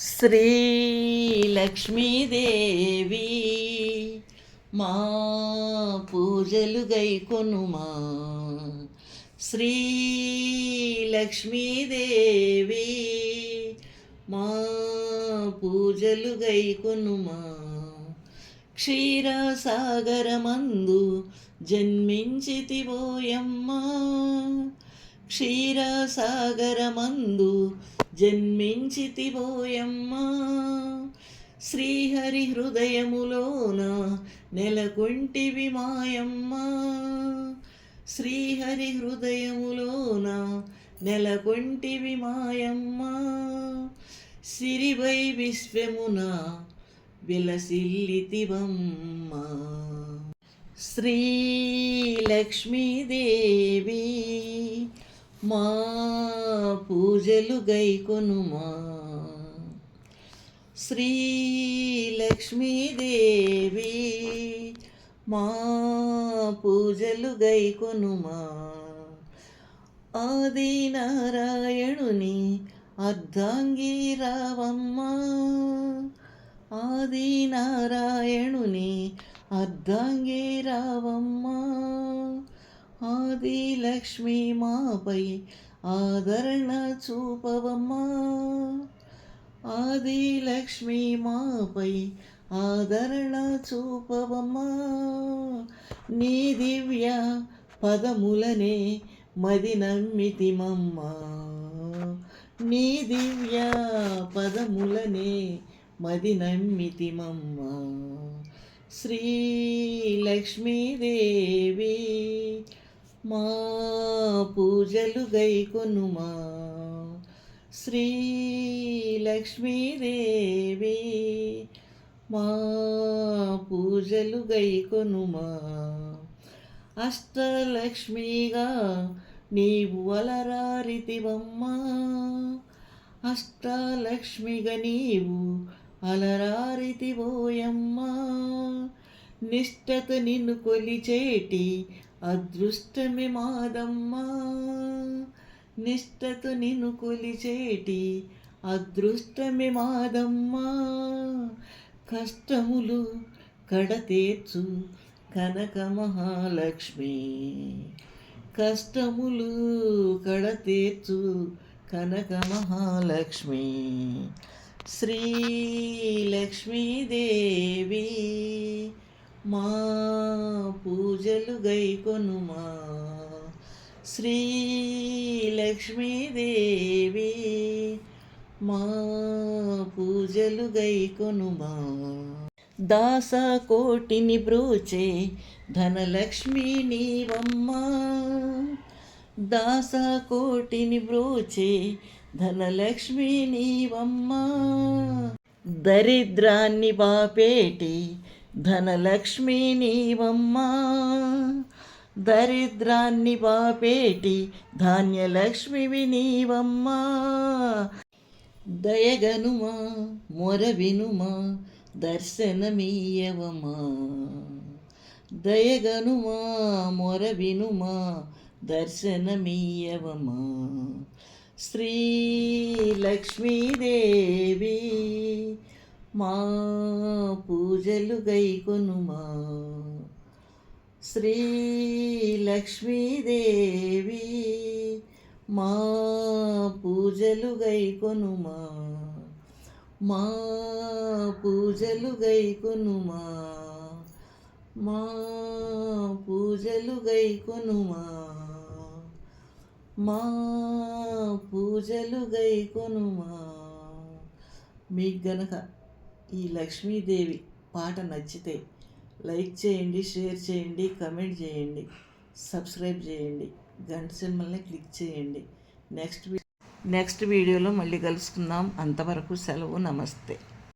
శ్రీలక్ష్మీదేవి మా పూజలు గైకొనుమా. శ్రీలక్ష్మీదేవి మా పూజలు గైకొనుమా. క్షీరసాగరమందు జన్మించితివోయమ్మా, క్షీరసాగరమందు జన్మించితివోయమ్మా. శ్రీహరి హృదయములోన నెలకొంటివి మాయమ్మా, శ్రీహరి హృదయములోన నెలకొంటివి మాయమ్మా. సిరివై విశ్వమున విలసిల్లితివమ్మా. శ్రీలక్ష్మీదేవి మా పూజలు గైకొనుమా. శ్రీలక్ష్మీదేవి మా పూజలు గైకొనుమా. ఆది నారాయణుని అర్ధాంగి రావమ్మా, ఆది నారాయణుని అర్ధాంగి రావమ్మా. ఆది లక్ష్మీ మాపై ఆదరణ చూపవమ్మా, ఆది లక్ష్మీ మాపై ఆదరణ చూపవమ్మా. నీ దివ్య పదములనే మది నమ్మితిమమ్మా, నీ దివ్య పదములనే మది నమ్మితిమమ్మా. శ్రీలక్ష్మీదేవి మా పూజలు గైకొనుమా. శ్రీలక్ష్మీదేవి మా పూజలు గైకొనుమా. అష్టలక్ష్మిగా నీవు అలరారితివమ్మా, అష్టలక్ష్మిగా నీవు అలరారితివోయమ్మా. నిష్టత నిన్ను కొలిచేటి అదృష్టమే మాదమ్మా, నిష్టత నిన్ను కొలిచేటి అదృష్టమే మాదమ్మా. కష్టములు కడతేర్చు కనక మహాలక్ష్మి, కష్టములు కడతేర్చు కనక మహాలక్ష్మి. శ్రీలక్ష్మీదేవి మా పూజలు గైకొనుమా. శ్రీలక్ష్మీదేవి మా పూజలు గైకొనుమా. దాసకోటిని బ్రోచే ధనలక్ష్మి నీవమ్మా, దాసకోటిని బ్రోచే ధనలక్ష్మి నీవమ్మా. దరిద్రాన్ని బాపేటి ధనలక్ష్మి నీవమ్మా, దరిద్రాన్ని బాపేటి ధాన్యలక్ష్మివి నీవమ్మా. దయగనుమా మొరవినుమా దర్శనమీయవమా, దయగనుమా మొరవినుమా దర్శనమీయవమా. శ్రీలక్ష్మీదేవి మా పూజలు గైకొనుమా. శ్రీలక్ష్మీదేవి మా పూజలు గైకొనుమా, మా పూజలు గైకొనుమా, మా పూజలు గైకొనుమా, మా పూజలు గైకొనుమా. మీకు గనక ఈ లక్ష్మీదేవి పాట నచ్చితే లైక్ చేయండి, షేర్ చేయండి, కమెంట్ చేయండి, సబ్స్క్రైబ్ చేయండి, గంట సింబల్ని క్లిక్ చేయండి. నెక్స్ట్ వీడియోలో మళ్ళీ కలుసుకుందాం. అంతవరకు సెలవు. నమస్తే.